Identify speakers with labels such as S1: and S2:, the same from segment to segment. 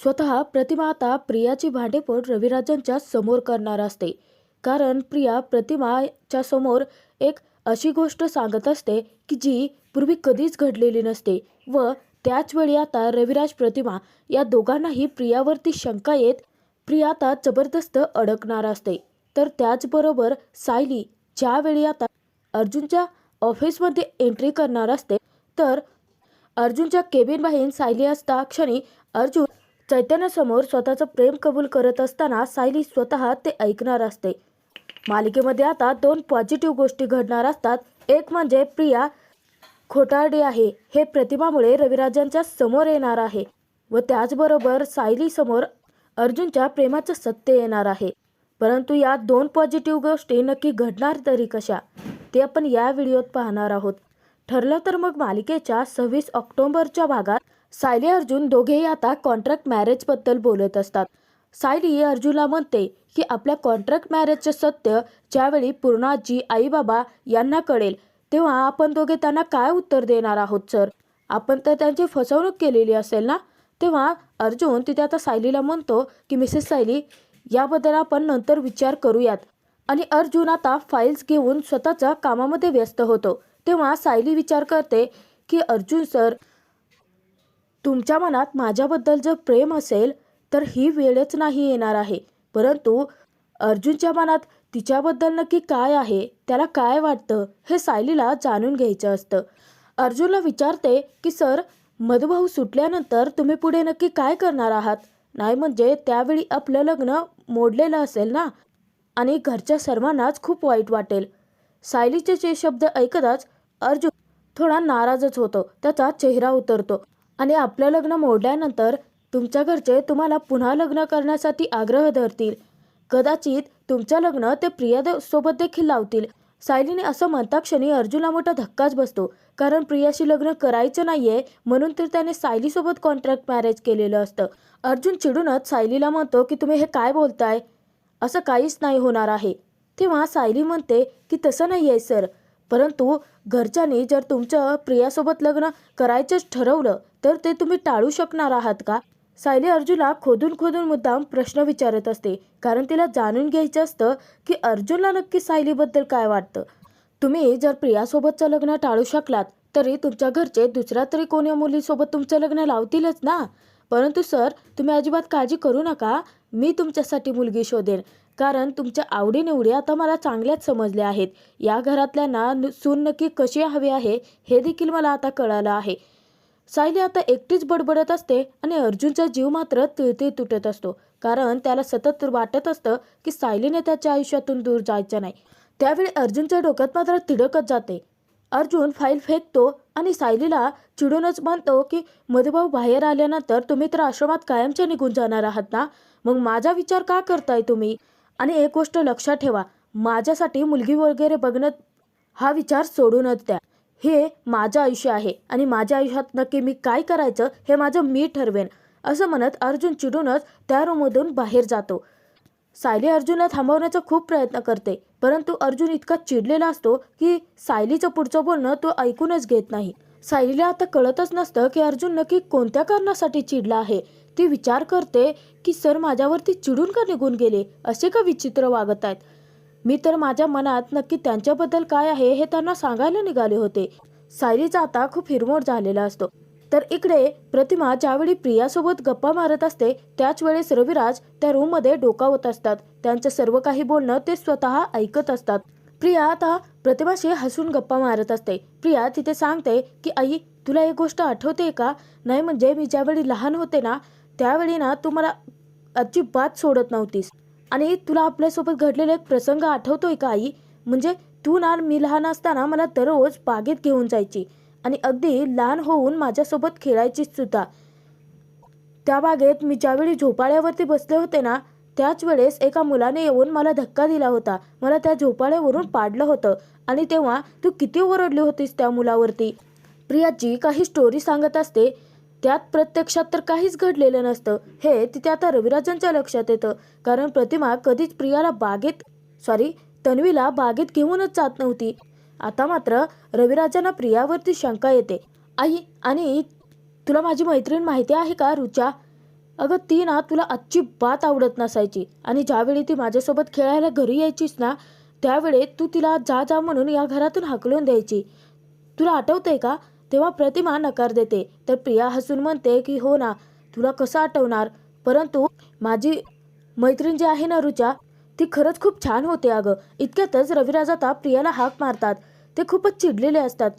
S1: स्वतः प्रतिमा आता प्रियाची भांडेपोट रविराजांच्या समोर करणार असते. कारण प्रिया प्रतिमाच्या समोर एक अशी गोष्ट सांगत असते की जी पूर्वी कधीच घडलेली नसते. व त्याच वेळी आता रविराज प्रतिमा या दोघांनाही प्रियावरती शंका येत प्रिया आता जबरदस्त अडकणार असते. तर त्याचबरोबर सायली ज्यावेळी आता अर्जुनच्या ऑफिसमध्ये एंट्री करणार असते, तर अर्जुनच्या केबिन बाहेर सायली असता क्षणी अर्जुन चैतन्यासमोर स्वतःचं प्रेम कबूल करत असताना सायली स्वतः ते ऐकणार असते. मालिकेमध्ये आता दोन पॉझिटिव्ह गोष्टी घडणार असतात. एक म्हणजे प्रिया खोटारडी आहे हे प्रतिमामुळे रविराजांच्या समोर येणार आहे व त्याचबरोबर सायली समोर अर्जुनच्या प्रेमाचं सत्य येणार आहे. परंतु या दोन पॉझिटिव्ह गोष्टी नक्की घडणार तरी कशा, ते आपण या व्हिडिओत पाहणार आहोत. ठरलं तर मग मालिकेच्या 26 ऑक्टोबरच्या भागात सायली अर्जुन दोघेही आता कॉन्ट्रॅक्ट मॅरेजबद्दल बोलत असतात. सायली अर्जुनला म्हणते की आपल्या कॉन्ट्रॅक्ट मॅरेजचे सत्य ज्यावेळी पूर्णाजी आई बाबा यांना कळेल तेव्हा आपण दोघे त्यांना काय उत्तर देणार आहोत सर, आपण तर त्यांची फसवणूक केलेली असेल ना. तेव्हा अर्जुन तिथे आता सायलीला म्हणतो की मिसेस सायली, याबद्दल आपण नंतर विचार करूयात. आणि अर्जुन आता फाईल्स घेऊन स्वतःच्या कामामध्ये व्यस्त होतो. तेव्हा सायली विचार करते की अर्जुन सर, तुमच्या मनात माझ्याबद्दल जर प्रेम असेल तर ही वेळच नाही येणार आहे. परंतु अर्जुनच्या मनात तिच्याबद्दल नक्की काय आहे, त्याला काय वाटतं हे सायलीला जाणून घ्यायचं असतं. अर्जुनला विचारते की सर, मधुभाऊ सुटल्यानंतर तुम्ही पुढे नक्की काय करणार आहात. नाही म्हणजे त्यावेळी आपलं लग्न मोडलेलं असेल ना आणि घरच्या सर्वांनाच खूप वाईट वाटेल. सायलीचे जे शब्द ऐकताच अर्जुन थोडा नाराजच होतो. त्याचा चेहरा उतरतो. आणि आपलं लग्न मोडल्यानंतर तुमच्या घरचे तुम्हाला पुन्हा लग्न करण्यासाठी आग्रह धरतील. कदाचित तुमचं लग्न ते प्रिया सोबत देखील लावतील. सायलीने असं म्हणता क्षणी अर्जुनला मोठा धक्काच बसतो. कारण प्रियाशी लग्न करायचं नाहीये म्हणून तर त्याने सायलीसोबत कॉन्ट्रॅक्ट मॅरेज केलेलं असतं. अर्जुन चिडूनच सायलीला म्हणतो की तुम्ही हे काय बोलताय, असं काहीच नाही होणार आहे. तेव्हा सायली म्हणते की तसं नाही आहे सर, परंतु घरच्यांनी जर तुमचं प्रियासोबत लग्न करायचंच ठरवलं तर ते तुम्ही टाळू शकणार आहात का. सायली अर्जुनला खोदून खोदून मुद्दाम प्रश्न विचारत असते. कारण तिला जाणून घ्यायचं असतं की अर्जुनला नक्की सायलीबद्दल काय वाटतं. तुम्ही जर प्रियासोबतचं लग्न टाळू शकलात तरी तुमच्या घरचे दुसऱ्या तरी कोण्या मुलीसोबत तुमचं लग्न लावतीलच ना. परंतु सर, तुम्ही अजिबात काळजी करू नका, मी तुमच्यासाठी मुलगी शोधेन. कारण तुमच्या आवडीनिवडी आता मला चांगल्याच समजल्या आहेत. या घरातल्यांना सून नक्की कशी हवी आहे हे देखील मला आता कळालं आहे. सायली आता एकटीच बडबडत असते आणि अर्जुनचा जीव मात्र तिळतिळ तुटत असतो. कारण त्याला सतत वाटत असतं की सायलीने त्याच्या आयुष्यातून दूर जायचं नाही. त्यावेळी अर्जुनच्या डोक्यात मात्र तिडकत जाते. अर्जुन फाईल फेकतो आणि सायलीला चिडूनच म्हणतो की मधुभाऊ बाहेर आल्यानंतर तुम्ही तर आश्रमात कायमच्या निघून जाणार आहात ना, मग माझा विचार का करताय तुम्ही. आणि एक गोष्ट लक्षात ठेवा, माझ्यासाठी मुलगी वगैरे बघणं हा विचार सोडूनच द्या. हे माझं आयुष्य आहे आणि माझ्या आयुष्यात नक्की मी काय करायचं हे माझं मी ठरवेन. असं म्हणत अर्जुन चिडूनच त्या रूममधून बाहेर जातो. सायली अर्जुनला थांबवण्याचा खूप प्रयत्न करते, परंतु अर्जुन इतका चिडलेला असतो की सायलीचं पुढचं बोलणं तो ऐकूनच घेत नाही. सायलीला आता कळतच नसतं की अर्जुन नक्की कोणत्या कारणासाठी चिडला आहे. ती विचार करते की सर माझ्यावरती चिडून का निघून गेले, असे का विचित्र वागत आहेत. मी तर माझ्या मनात नक्की त्यांच्याबद्दल काय आहे हे त्यांना सांगायला निघाले होते. सायलीचा आता खूप हिरमोड झालेला असतो. तर इकडे प्रतिमा ज्यावेळी प्रियासोबत गप्पा मारत असते त्याच वेळेस रविराज त्या रूममध्ये डोकावत असतात. त्यांचं सर्व काही बोलणं ते स्वतः ऐकत असतात. प्रिया आता प्रतिमाशी हसून गप्पा मारत असते. प्रिया तिथे सांगते की आई, तुला एक गोष्ट आठवते का. नाही म्हणजे मी ज्यावेळी लहान होते ना त्यावेळी ना तू मला अजिबात सोडत नव्हतीस. आणि तुला आपल्यासोबत घडलेला एक प्रसंग आठवतोय का आई. म्हणजे तू ना मी लहान असताना मला दररोज बागेत घेऊन जायची आणि अगदी लहान होऊन माझ्यासोबत खेळायचीच सुद्धा. त्या बागेत मी ज्यावेळी झोपाळ्यावरती बसले होते ना त्याच वेळेस एका मुलाने येऊन मला धक्का दिला होता. मला त्या झोपाळ्यावरून पाडलं होतं आणि तेव्हा तू किती ओरडली होतीस त्या मुलावरती. प्रियाची काही स्टोरी सांगत असते, त्यात प्रत्यक्षात तर काहीच घडलेलं नसतं. हे तिथे आता रविराजांच्या लक्षात येतं. कारण प्रतिमा कधीच प्रियाला तन्वीला बागेत घेऊनच जात नव्हती. आता मात्र रविराजांना प्रियावरती शंका येते. आई, आणि तुला माझी मैत्रीण माहिती आहे का रुचा, अगं ती ना तुला अजिबात आवडत नसायची आणि ज्यावेळी ती माझ्यासोबत खेळायला घरी यायचीस ना त्यावेळी तू तिला जा जा म्हणून या घरातून हाकलून द्यायची. तुला आठवतंय का? तेव्हा प्रतिमा नकार देते तर प्रिया हसून म्हणते की हो ना, तुला कसं आठवणार, परंतु माझी मैत्रीण जी आहे ना ऋचा, ती खरंच खूप छान होते अगं. इतक्यातच रविराज आता प्रियाला हाक मारतात. ते खूपच चिडलेले असतात.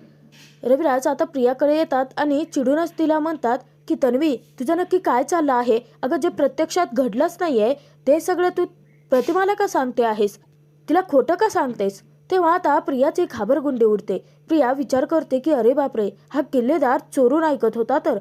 S1: रविराज आता प्रियाकडे येतात आणि चिडूनच तिला म्हणतात की तन्वी, तुझं नक्की काय चाललं आहे? अगं जे प्रत्यक्षात घडलंच नाहीये ते सगळं तू प्रतिमाला का सांगते आहेस? तिला खोटं का सांगतेस? तेव्हा आता प्रियाची घाबरगुंडी उडते. प्रिया विचार करते की अरे बापरे, हा किल्लेदार चोरून ऐकत होता तर.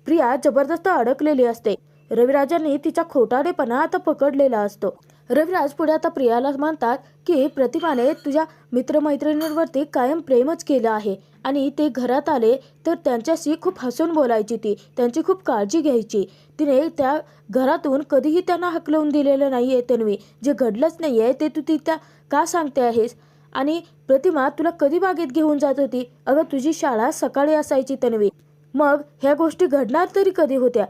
S1: प्रिया जबरदस्त अडकलेली असते. रविराजांनी तिचा खोटाडेपणा आता पकडलेला असतो. रविराज पुढे आता प्रियाला म्हणतात की प्रतिमाने तुझ्या मित्रमैत्रिणींवरती कायम प्रेमच केलं आहे आणि ते घरात आले तर त्यांच्याशी खूप हसून बोलायची, ती त्यांची खूप काळजी घ्यायची. तिने त्या घरातून कधीही त्यांना हकलवून दिलेलं नाहीये तन्वी. जे घडलंच नाहीये ते तू तिला का सांगते आहेस? आणि प्रतिमा तुला कधी बागेत घेऊन जात होती? अगं तुझी शाळा सकाळी असायची तन्वी. मग ह्या गोष्टी घडणार तरी कधी होत्या?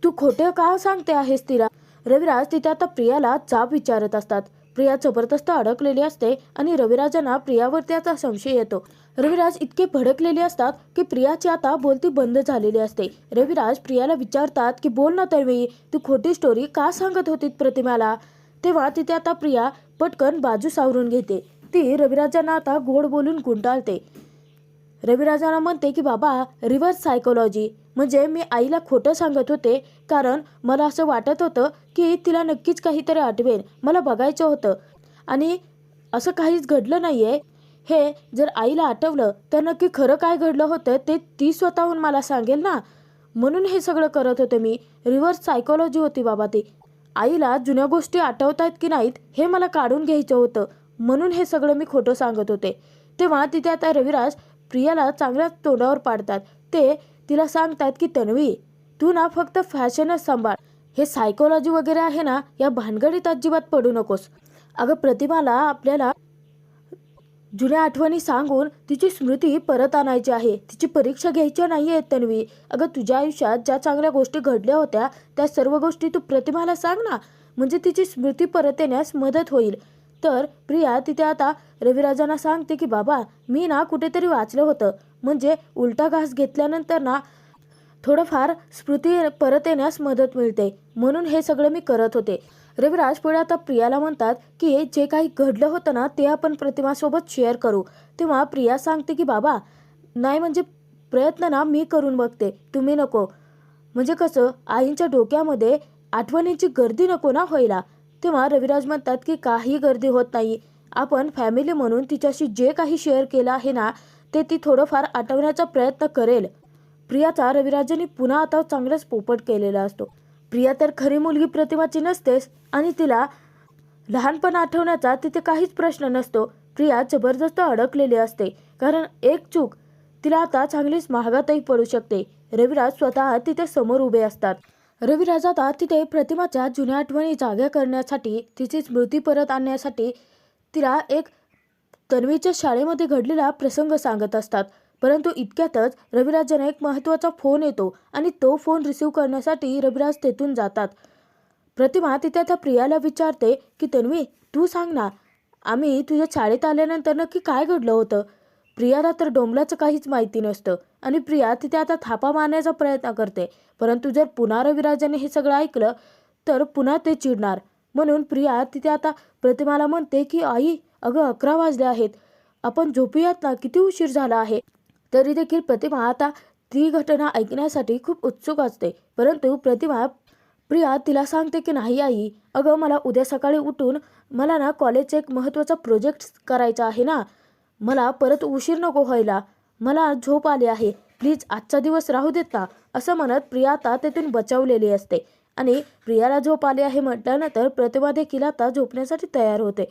S1: तू खोटे का सांगते आहेस तिला? रविराज तिथे आता प्रियाला जाब विचारत असतात. प्रिया जबरदस्त अडकलेली असते आणि रविराजांना प्रियावर आता संशय येतो. रविराज इतके भडकलेले असतात की प्रियाची आता बोलती बंद झालेली असते. रविराज प्रियाला विचारतात की बोल ना तन्वी, तू खोटी स्टोरी का सांगत होती प्रतिमाला? तेव्हा तिथे आता प्रिया पटकन बाजू सावरून घेते. ती रविराजांना आता गोड बोलून गुंडाळते. रविराजांना म्हणते की बाबा, रिव्हर्स सायकोलॉजी म्हणजे मी आईला खोटं सांगत होते कारण मला असं वाटत होतं की तिला नक्कीच काहीतरी आठवेल, मला बघायचं होतं आणि असं काहीच घडलं नाहीये. हे जर आईला आठवलं तर नक्की खरं काय घडलं होतं ते ती स्वतःहून मला सांगेल ना, म्हणून हे सगळं करत होते मी. रिव्हर्स सायकोलॉजी होती बाबा ती. आईला जुन्या गोष्टी आठवतायत की नाहीत हे मला काढून घ्यायचं होतं, म्हणून हे सगळं मी खोटं सांगत होते. तेव्हा तिथे आता रविराज प्रियाला चांगल्याच तोंडावर पाडतात. ते तिला सांगतात की तन्वी, तू ना फक्त फॅशनच सांभाळ, हे सायकोलॉजी वगैरे आहे ना या भानगडीत अजिबात पडू नकोस. अगं प्रतिमाला आपल्याला जुन्या आठवणी सांगून तिची स्मृती परत आणायची आहे, तिची परीक्षा घ्यायची नाही आहे तन्वी. अगं तुझ्या आयुष्यात ज्या चांगल्या गोष्टी घडल्या होत्या त्या सर्व गोष्टी तू प्रतिमाला सांग ना, म्हणजे तिची स्मृती परत येण्यास मदत होईल. तर प्रिया तिथे आता रविराजांना सांगते की बाबा, मी ना कुठेतरी वाचलं होतं, म्हणजे उलटा घास घेतल्यानंतर ना थोडंफार स्मृती परत येण्यास मदत मिळते, म्हणून हे सगळं मी करत होते. रविराज पुढे आता प्रियाला म्हणतात की जे काही घडलं होतं ना ते आपण प्रतिमासोबत शेअर करू. तेव्हा प्रिया सांगते की बाबा नाही, म्हणजे प्रयत्न ना मी करून बघते, तुम्ही नको. म्हणजे कसं, आईंच्या डोक्यामध्ये आठवणींची गर्दी नको ना व्हायला. तेव्हा रविराज म्हणतात की काही गर्दी होत नाही, आपण फॅमिली म्हणून तिच्याशी जे काही शेअर केलं आहे ना ते ती थोडंफार आठवण्याचा प्रयत्न करेल. प्रियाचा रविराजांनी पुन्हा आता चांगलाच पोपट केलेला असतो. प्रिया तर खरी मुलगी प्रतिमाची नसतेच आणि तिला लहानपण आठवण्याचा तिथे काहीच प्रश्न नसतो. प्रिया जबरदस्त अडकलेली असते कारण एक चूक तिला आता चांगलीच महागातही पडू शकते. रविराज स्वतः तिथे समोर उभे असतात. रविराज आता तिथे प्रतिमाच्या जुन्या आठवणी जाग्या करण्यासाठी, तिची स्मृती परत आणण्यासाठी तिला एक तन्वीच्या शाळेमध्ये घडलेला प्रसंग सांगत असतात. परंतु इतक्यातच रविराजांना एक महत्त्वाचा फोन येतो आणि तो फोन रिसीव्ह करण्यासाठी रविराज तेथून जातात. प्रतिमा तिथे आता प्रियाला विचारते की तन्वी, तू सांग ना, आम्ही तुझ्या शाळेत आल्यानंतर नक्की काय घडलं होतं? प्रियाला तर डोंबलाचं काहीच माहिती नसतं आणि प्रिया तिथे आता थापा मारण्याचा प्रयत्न करते. परंतु जर पुन्हा रविराजाने हे सगळं ऐकलं तर पुन्हा ते चिडणार, म्हणून प्रिया तिथे आता प्रतिमाला म्हणते की आई, अगं 11 वाजले आहेत, आपण झोपूयात ना, किती उशीर झाला आहे. तरी देखील प्रतिमा आता ती घटना ऐकण्यासाठी खूप उत्सुक असते. परंतु प्रिया तिला सांगते की नाही आई, अगं मला उद्या सकाळी उठून मला ना कॉलेजचा एक महत्त्वाचा प्रोजेक्ट करायचा आहे ना, मला परत उशीर नको व्हायला, मला झोप आली आहे, प्लीज आजचा दिवस राहू देत ना, असं म्हणत प्रिया आता तेथून बचावलेली असते. आणि प्रियाला झोप आली आहे म्हटल्यानंतर प्रतिमा देखील आता झोपण्यासाठी तयार होते.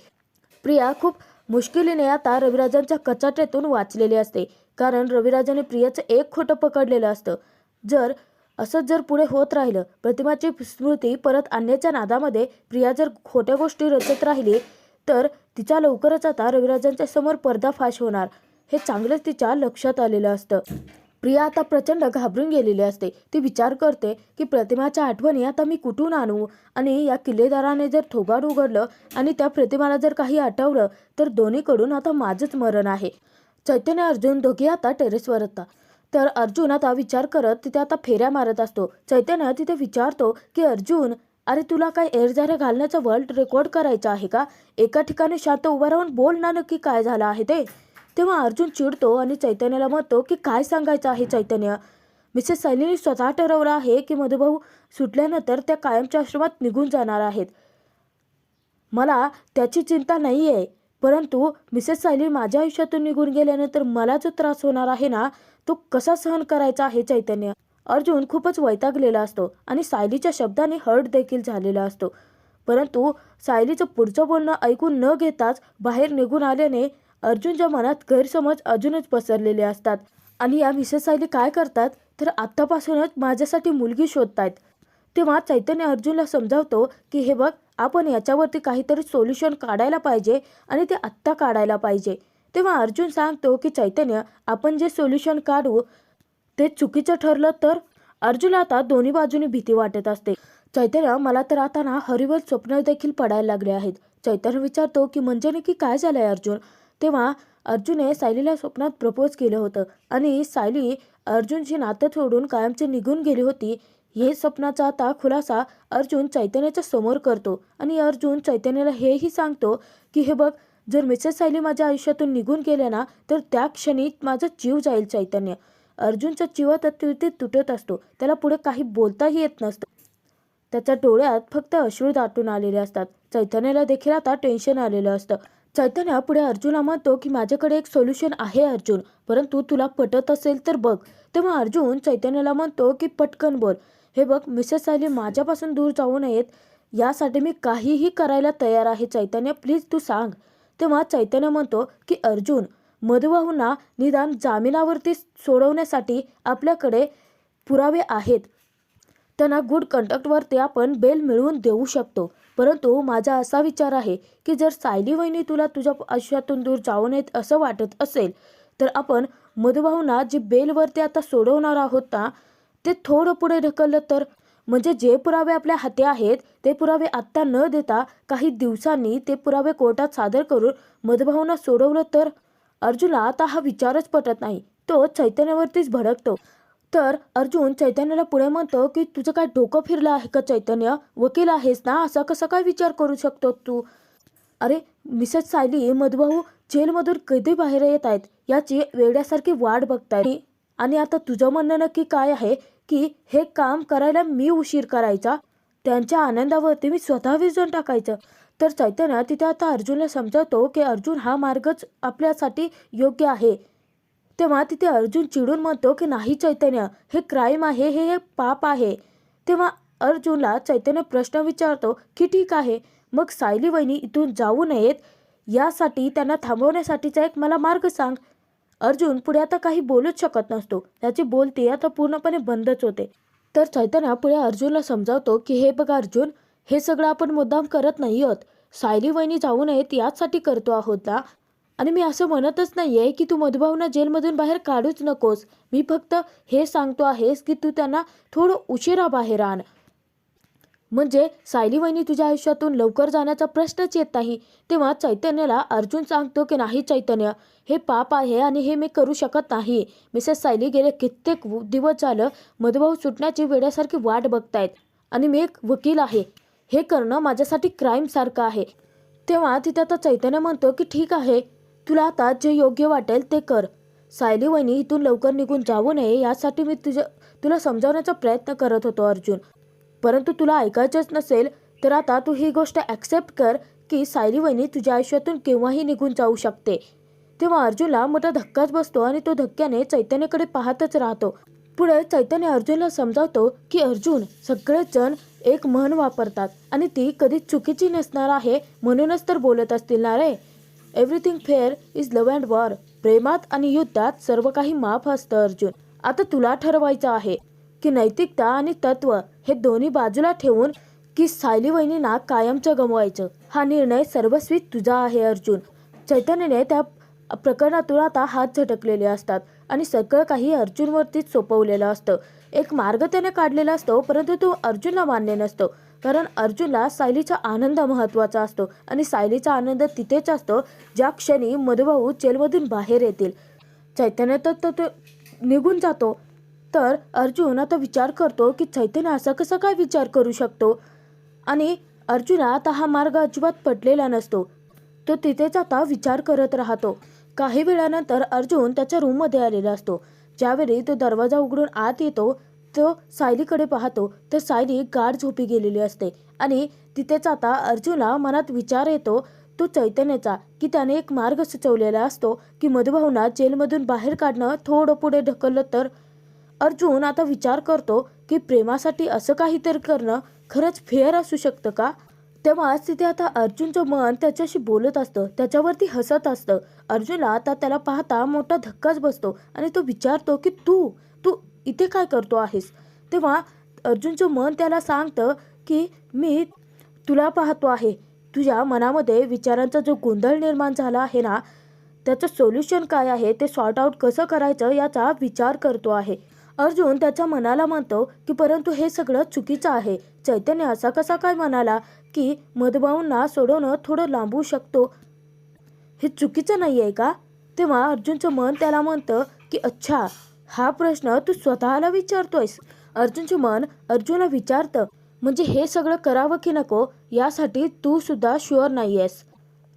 S1: प्रिया खूप मुश्किलीने आता रविराजांच्या कचाट्यातून वाचलेली असते कारण रविराजाने प्रियाचं एक खोटं पकडलेलं असतं. जर असंच जर पुढे होत राहिलं, प्रतिमाची स्मृती परत आणण्याच्या नादामध्ये प्रिया जर खोट्या गोष्टी रचत राहिली तर तिचा लवकरच आता रविराजांच्या समोर पर्दाफाश होणार, हे चांगलंच तिच्या लक्षात आलेलं असतं. प्रिया आता प्रचंड घाबरून गेलेली असते. ती विचार करते की प्रतिमाच्या आठवणी आता मी कुठून आणू, आणि या किल्लेदाराने जर थोबाड उघडलं आणि त्या प्रतिमाला जर काही आठवलं तर दोन्हीकडून आता माझंच मरण आहे. चैतन्य अर्जुन दोघे आता टेरेसवर असतात. तर अर्जुन आता विचार करत तिथे आता फेऱ्या मारत असतो. चैतन्य तिथे विचारतो की अर्जुन, अरे तुला काय एअरझाऱ्या घालण्याचा वर्ल्ड रेकॉर्ड करायचा आहे का? एका ठिकाणी शांत उभा राहून बोल ना, नक्की काय झालं आहे ते. तेव्हा अर्जुन चिडतो आणि चैतन्याला म्हणतो की काय सांगायचं आहे चैतन्य. मिसेस सायलीने स्वतः ठरवलं आहे की मधुभाऊ सुटल्यानंतर त्या कायमच्या आश्रमात निघून जाणार आहेत. मला त्याची चिंता नाही आहे, परंतु मिसेस सायली माझ्या आयुष्यातून निघून गेल्यानंतर मला जो त्रास होणार आहे ना, तो कसा सहन करायचा आहे चैतन्य. अर्जुन खूपच वैतागलेला असतो आणि सायलीच्या शब्दाने हर्ट देखील झालेला असतो. परंतु सायलीचं पुढचं बोलणं ऐकून न घेताच बाहेर निघून आल्याने अर्जुनच्या मनात गैरसमज अजूनच पसरलेले असतात. आणि या मिसेस सायली काय करतात तर आत्तापासूनच माझ्यासाठी मुलगी शोधतायत. तेव्हा चैतन्य अर्जुनला समजावतो की हे बघ, आपण याच्यावरती काहीतरी सोल्युशन काढायला पाहिजे आणि ते आत्ता काढायला पाहिजे. तेव्हा अर्जुन सांगतो की चैतन्य, आपण जे सोल्युशन काढू ते चुकीचं ठरलं तर. अर्जुनला आता दोन्ही बाजूनी भीती वाटत असते. चैतन्य, मला तर आता ना हॉरिबल स्वप्न देखील पडायला लागले आहेत. चैतन्य विचारतो की म्हणजे नक्की काय झालंय अर्जुन. तेव्हा अर्जुनने सायलीला स्वप्नात प्रपोज केलं होतं आणि सायली अर्जुनची नातं सोडून कायमची निघून गेली होती. हे स्वप्नाचा आता खुलासा अर्जुन चैतन्याच्या समोर करतो आणि अर्जुन चैतन्याला हेही सांगतो की हे बघ, जर मिसेस सायली माझ्या आयुष्यातून निघून गेल्या ना तर त्या क्षणी माझा जीव जाईल चैतन्य. अर्जुनचा जीव ते तुटत असतो. त्याला पुढे काही बोलताही येत नसतं. त्याच्या डोळ्यात फक्त अश्रू दाटून आलेले असतात. चैतन्याला देखील आता टेन्शन आलेलं असतं. चैतन्य पुढे अर्जुनला म्हणतो की माझ्याकडे एक सोल्युशन आहे अर्जुन, परंतु तुला पटत असेल तर बघ. तेव्हा अर्जुन चैतन्याला म्हणतो की पटकन बोल. हे बघ, मिसेस सायली माझ्यापासून दूर जाऊ नयेत यासाठी मी काहीही करायला तयार आहे चैतन्य, प्लीज तू सांग. तेव्हा चैतन्य म्हणतो की अर्जुन, मधुभाऊंना निदान जामिनावरती सोडवण्यासाठी आपल्याकडे पुरावे आहेत. त्यांना गुड कंडक्टवरती आपण बेल मिळवून देऊ शकतो. परंतु माझा असा विचार आहे की जर सायली वहिनी तुला तुझ्या आयुष्यातून दूर जाऊ नयेत असं वाटत असेल तर आपण मधुभाऊंना जी बेलवरती आता सोडवणार आहोत ना, ते थोडं पुढे ढकललं तर. म्हणजे जे पुरावे आपल्या हाती आहेत ते पुरावे आत्ता न देता काही दिवसांनी ते पुरावे कोर्टात सादर करून मधुभाऊंना सोडवलं तर. अर्जुनला आता हा विचारच पटत नाही. तो चैतन्यावरतीच भडकतो. तर अर्जुन चैतन्याला पुढे म्हणतो की तुझं काय डोकं फिरलं आहे का चैतन्य? वकील आहेस ना, असा कसा काय विचार करू शकतो तू? अरे, मिसेस सायली मधुभाऊ जेलमधून कधी बाहेर येत आहेत याची वेड्यासारखी वाट बघताय. आणि आता तुझं म्हणणं नक्की काय आहे की हे काम करायला मी उशीर करायचा, त्यांच्या आनंदावरती मी स्वतः विजून टाकायचं. तर चैतन्य तिथे आता अर्जुनला समजावतो की अर्जुन हा मार्गच आपल्यासाठी योग्य आहे. तेव्हा तिथे अर्जुन चिडून म्हणतो की नाही चैतन्य, हे क्राईम आहे, हे पाप आहे. तेव्हा अर्जुनला चैतन्य प्रश्न विचारतो की ठीक आहे, मग सायली वहिनी इथून जाऊ नयेत यासाठी त्यांना थांबवण्यासाठीचा एक मला मार्ग सांग. अर्जुन पुढे आता काही बोलूच शकत नसतो. त्याची बोलती आता पूर्णपणे बंदच होते. तर चैतन्य पुढे अर्जुनला समजावतो की हे बघा अर्जुन, हे सगळं आपण मुद्दाम करत नाही आहोत. सायली वहिनी जाऊ नयेत याचसाठी करतो आहोत ना. आणि मी असं म्हणतच नाही आहे की तू मधुभाऊंना जेलमधून बाहेर काढूच नकोस. मी फक्त हे सांगतो आहेस की तू त्यांना थोडं उशिरा बाहेर आण. म्हणजे सायली वहिनी तुझ्या आयुष्यातून लवकर जाण्याचा प्रश्नच येत नाही. तेव्हा चैतन्याला अर्जुन सांगतो की नाही चैतन्य, हे पाप आहे आणि हे मी करू शकत नाही. मिसेस सायली गेले कित्येक दिवस झालं मधुभाऊ सुटण्याची वेड्यासारखी वाट बघतायत आणि मी एक वकील आहे. हे करणं माझ्यासाठी क्राईम सारखं आहे. तेव्हा तिथे आता चैतन्य म्हणतो की ठीक आहे, तुला आता जे योग्य वाटेल ते कर. सायली वहिनी इथून लवकर निघून जाऊ नये यासाठी मी तुला समजावण्याचा प्रयत्न करत होतो अर्जुन. परंतु तुला ऐकायचंच नसेल तर आता तू ही गोष्ट ॲक्सेप्ट कर की सायली वहिनी तुझ्या आयुष्यातून केव्हाही निघून जाऊ शकते. तेव्हा अर्जुनला मोठा धक्काच बसतो आणि तो धक्क्याने चैतन्याकडे पाहतच राहतो. पुढे चैतन्य अर्जुनला समजावतो की अर्जुन, सगळेच जण एक म्हण वापरतात आणि ती कधी चुकीची नसणार आहे, म्हणूनच तर बोलत असतील ना रे. Everything fair is love and war. प्रेमात आणि युद्धात सर्व काही माफ असतं अर्जुन. आता तुला ठरवायचं आहे की नैतिकता आणि तत्व हे दोन्ही बाजूला ठेवून की सायली वहिनींना कायमचं गमवायचं. हा निर्णय सर्वस्वी तुझा आहे अर्जुन. चैतन्याने त्या प्रकरणातून आता हात झटकलेले असतात आणि सगळं काही अर्जुनवरतीच सोपवलेलं असतं. एक मार्ग त्याने काढलेला असतो, परंतु तो अर्जुनला मान्य नसतो. कारण अर्जुनला सायलीचा आनंद महत्त्वाचा असतो आणि सायलीचा आनंद तिथेच असतो ज्या क्षणी मधुभाऊ जेलमधून बाहेर येतील. चैतन्य तर तो निघून जातो. तर अर्जुन आता विचार करतो की चैतन्य असा कसा काय विचार करू शकतो. आणि अर्जुनला आता हा मार्ग अजिबात पटलेला नसतो. तो तिथेच आता विचार करत राहतो. काही वेळानंतर अर्जुन त्याच्या रूममध्ये आलेला असतो. ज्यावेळी तो दरवाजा उघडून आत येतो, तो सायलीकडे पाहतो तर सायली गाढ झोपी गेलेली असते. आणि तिथेच आता अर्जुनला मनात विचार येतो तो चैतन्याचा, की त्याने एक मार्ग सुचवलेला असतो की मधुभाऊंना जेलमधून बाहेर काढणं थोडं पुढे ढकललं तर. अर्जुन आता विचार करतो की प्रेमासाठी असं काहीतरी करणं खरंच फेअर असू शकतं का. तेव्हाच तिथे आता अर्जुनचं मन त्याच्याशी बोलत असतं, त्याच्यावरती हसत असतं. अर्जुनला आता त्याला पाहता मोठा धक्काच बसतो आणि तो विचारतो की तू तू इथे काय करतो आहेस. तेव्हा अर्जुनचं मन त्याला सांगतं की मी तुला पाहतो आहे. तुझ्या मनामध्ये विचारांचा जो गोंधळ निर्माण झाला आहे ना, त्याचं सोल्युशन काय आहे ते सॉर्ट आउट कसं करायचं याचा विचार करतो आहे. अर्जुन त्याच्या मनाला म्हणतो की परंतु हे सगळं चुकीचं आहे. चैतन्य असा कसा काय म्हणाला की मधुभाऊंना सोडवणं थोडं लांबू शकतो, हे चुकीचं नाही आहे का. तेव्हा अर्जुनचं मन त्याला म्हणतं की अच्छा, हा प्रश्न तू स्वतःला विचारतोयस. अर्जुनचं मन अर्जुनला विचारतं म्हणजे हे सगळं करावं की नको यासाठी तू सुद्धा शुअर नाही आहेस.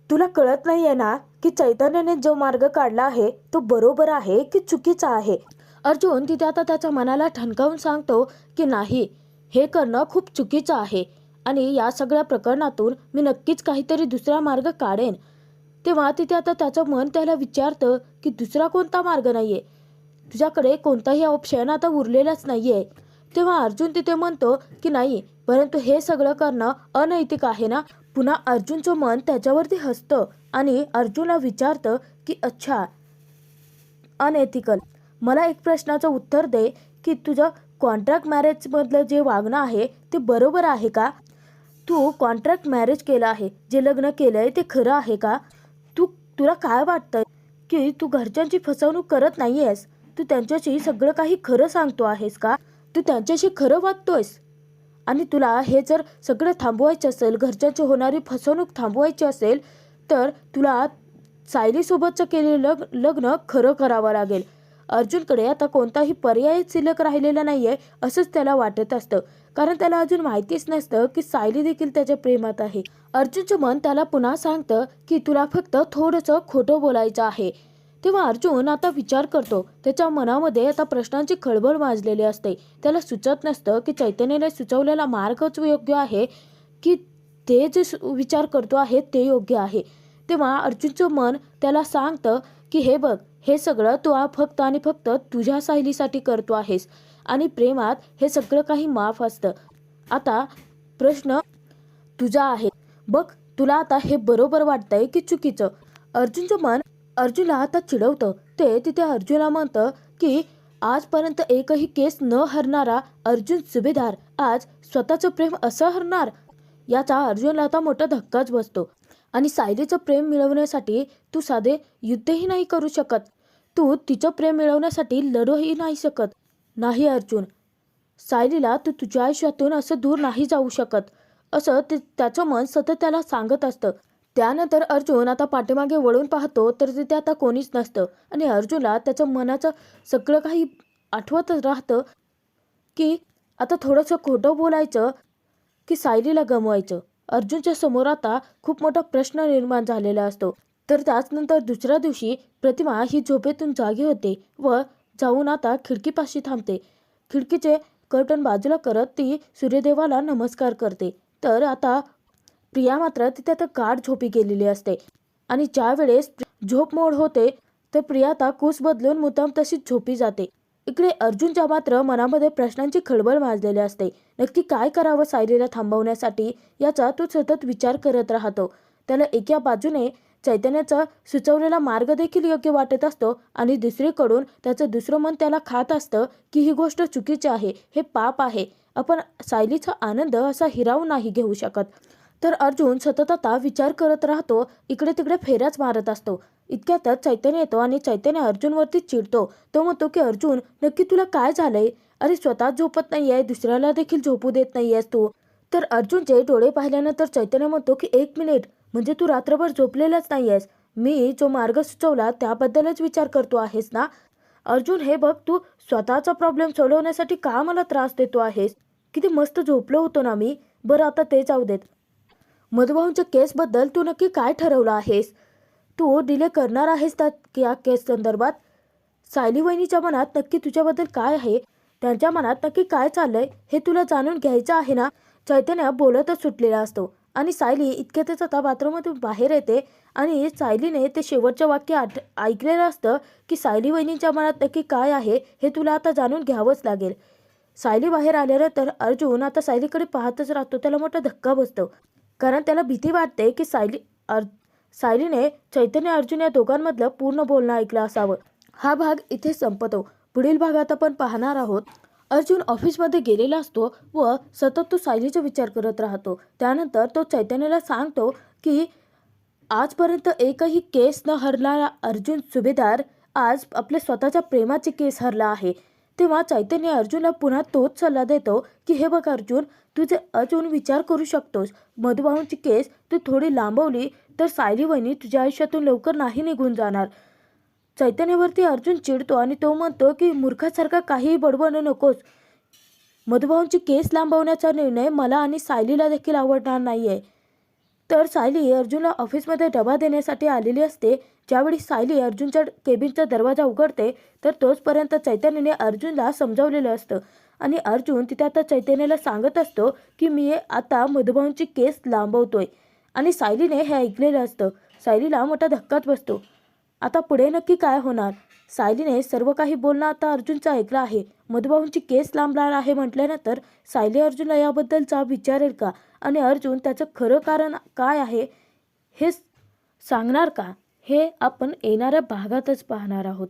S1: तुला कळत नाही आहे ना की चैतन्याने जो मार्ग काढला आहे तो बरोबर आहे की चुकीचा आहे. अर्जुन तिथे आता त्याच्या मनाला ठणकावून सांगतो की नाही, हे करणं खूप चुकीचं आहे आणि या सगळ्या प्रकरणातून मी नक्कीच काहीतरी दुसरा मार्ग काढेन. तेव्हा तिथे आता त्याचं मन त्याला विचारतं की दुसरा कोणता मार्ग नाही आहे, तुझ्याकडे कोणताही ऑप्शन आता उरलेलाच नाही आहे. तेव्हा अर्जुन तिथे म्हणतो की नाही, परंतु हे सगळं करणं अनैतिक आहे ना. पुन्हा अर्जुनचं मन त्याच्यावरती हसतं आणि अर्जुनला विचारतं की अच्छा, अनएथिकल. मला एक प्रश्नाचं उत्तर दे की तुझं कॉन्ट्रॅक्ट मॅरेजमधलं जे वागणं आहे ते बरोबर आहे का. तू कॉन्ट्रॅक्ट मॅरेज केलं आहे, जे लग्न केलं आहे ते खरं आहे का. तुला काय वाटतंय की तू घरच्यांची फसवणूक करत नाही आहेस, तू त्यांच्याशी सगळं काही खरं सांगतो आहेस का. तू त्यांच्याशी खरं वागतोयस आणि तुला हे जर सगळं थांबवायचं असेल, घरच्यांची होणारी फसवणूक थांबवायची असेल तर तुला सायलीसोबतचं केलेलं लग्न खरं करावं लागेल. अर्जुनकडे आता कोणताही पर्याय शिल्लक राहिलेला नाही आहे असंच त्याला वाटत असतं. कारण त्याला अजून माहितीच नसतं की सायली देखील त्याच्या प्रेमात आहे. अर्जुनचं मन त्याला पुन्हा सांगतं की तुला फक्त थोडंसं खोटं बोलायचं आहे. तेव्हा अर्जुन आता विचार करतो. त्याच्या मनामध्ये आता प्रश्नांची खळबळ माजलेली असते. त्याला सुचत नसतं की चैतन्याने सुचवलेला मार्गच योग्य आहे की ते जे विचार करतो आहे ते योग्य आहे. तेव्हा अर्जुनचं मन त्याला सांगतं की हे बघ, हे सगळं तू फक्त आणि फक्त तुझ्या सायलीसाठी करतो आहेस आणि प्रेमात हे सगळं काही माफ असतं. आता प्रश्न तुझा आहे, बघ तुला आता हे बरोबर वाटतंय की चुकीचं. अर्जुनचं मन अर्जुनला आता चिडवतं. ते तिथे अर्जुनला म्हणतं की आजपर्यंत एकही केस न हरणारा अर्जुन सुभेदार आज स्वतःचं प्रेम असं हरणार. याचा अर्जुनला आता मोठा धक्काच बसतो. आणि सायलीचं प्रेम मिळवण्यासाठी तू साधे युद्धही नाही करू शकत, तू तिचं प्रेम मिळवण्यासाठी लढूही नाही शकत. नाही अर्जुन, सायलीला तू तुझ्या आयुष्यातून असं दूर नाही जाऊ शकत, असं त्याचं मन सतत त्याला सांगत असतं. त्यानंतर अर्जुन आता पाठीमागे वळून पाहतो तर तिथे आता कोणीच नसतं आणि अर्जुनला त्याच्या मनाचं सगळं काही आठवत राहतं की आता थोडंसं खोटं बोलायचं की सायलीला गमवायचं. अर्जुनच्या समोर आता खूप मोठा प्रश्न निर्माण झालेला असतो. तर त्याचनंतर दुसऱ्या दिवशी प्रतिमा ही झोपेतून जागी होते व जाऊन आता खिडकीपाशी थांबते. खिडकीचे कर्टन बाजूला करत ती सूर्यदेवाला नमस्कार करते. तर आता प्रिया मात्र तिथे आता गाढ झोपी गेलेली असते आणि ज्या वेळेस झोप मोड होते तर प्रिया आता कूस बदलून मुद्दाम तशीच झोपी जाते. इकडे अर्जुनच्या मात्र मनामध्ये प्रश्नांची खळबळ माजलेली असते. नक्की काय करावं सायलीला थांबवण्यासाठी याचा तो सतत विचार करत राहतो. त्याला एका बाजूने चैतन्याचा सुचवलेला मार्ग देखील योग्य वाटत असतो आणि दुसरीकडून त्याचं दुसरं मन त्याला खात असतं की ही गोष्ट चुकीची आहे, हे पाप आहे, आपण सायलीचा आनंद असा हिरावून नाही घेऊ शकत. तर अर्जुन सतत आता विचार करत राहतो, इकडे तिकडे फेऱ्याच मारत असतो. इतक्यातच चैतन्य येतो आणि चैतन्य अर्जुनवरती चिडतो. तो म्हणतो की अर्जुन, नक्की तुला काय झालंय? अरे स्वतः झोपत नाहीये, दुसऱ्याला देखील झोपू देत नाहीयेस तू. तर अर्जुनचे डोळे पाहिल्यानंतर चैतन्य म्हणतो की 1 मिनिट, म्हणजे तू रात्रभर झोपलेलाच नाहीयेस. मी जो मार्ग सुचवला त्याबद्दलच विचार करतो आहेस ना? अर्जुन, हे बघ, तू स्वतःचा प्रॉब्लेम सोडवण्यासाठी का मला त्रास देतो आहेस? किती मस्त झोपलो होतो ना मी. बरं आता ते जाऊ देत. मधुभाऊंच्या केसबद्दल तू नक्की काय ठरवलं आहेस? तू डिले करणार आहेस या केस संदर्भात? सायली वहिनीच्या मनात नक्की तुझ्याबद्दल काय आहे? त्यांच्या मनात नक्की काय चाललंय हे तुला जाणून घ्यायचं आहे ना? चैतन्य बोलतच सुटलेला असतो आणि सायली इतक्यातच आता बाथरूममधून बाहेर येते आणि सायलीने ते शेवटचं वाक्य ऐकलेलं असतं की सायली वहिनींच्या मनात नक्की काय आहे हे तुला आता जाणून घ्यावंच लागेल. सायली बाहेर आल्यानंतर अर्जुन आता सायलीकडे पाहतच राहतो. त्याला मोठा धक्का बसतो, कारण त्याला भीती वाटते की सायलीने चैतन्य अर्जुन या दोघांमधलं पूर्ण बोलणं ऐकलं असावं. हा भाग इथे संपतो. पुढील भागात आपण पाहणार आहोत, अर्जुन ऑफिसमध्ये गेलेला असतो व सतत तो सायलीचा विचार करत राहतो. त्यानंतर तो चैतन्याला सांगतो की आजपर्यंत एकही केस न हरणारा अर्जुन सुभेदार आज आपल्या स्वतःच्या प्रेमाची केस हरला आहे. तेव्हा चैतन्य अर्जुनला पुन्हा तोच सल्ला देतो की हे बघ अर्जुन, तू जे अजून विचार करू शकतोस. मधुभाऊंची केस तू थोडी लांबवली तर सायली वहिनी तुझ्या आयुष्यातून लवकर नाही निघून जाणार. चैतन्यावरती अर्जुन चिडतो आणि तो म्हणतो की मूर्खासारखा काहीही बडबडू नकोस. मधुभाऊंची केस लांबवण्याचा निर्णय मला आणि सायलीला देखील आवडणार नाहीये. तर सायली अर्जुनला ऑफिसमध्ये डबा देण्यासाठी आलेली असते. ज्यावेळी सायली अर्जुनच्या केबिनचा दरवाजा उघडते तर तोचपर्यंत चैतन्याने अर्जुनला समजावलेलं असतं आणि अर्जुन तिथे आता चैतन्याला सांगत असतो की मी आता मधुभाऊंची केस लांबवतोय आणि सायलीने हे ऐकलेलं असतं. सायलीला मोठा धक्काच बसतो. आता पुढे नक्की काय होणार? सायलीने सर्व काही बोलणं आता अर्जुनचं ऐकलं आहे. मधुभाऊंची केस लांबणार आहे म्हटल्यानंतर सायली अर्जुनला याबद्दलचा विचारेल का आणि अर्जुन त्याचं खरं कारण काय आहे हे सांगणार का, हे आपण येणाऱ्या भागातच पाहणार आहोत.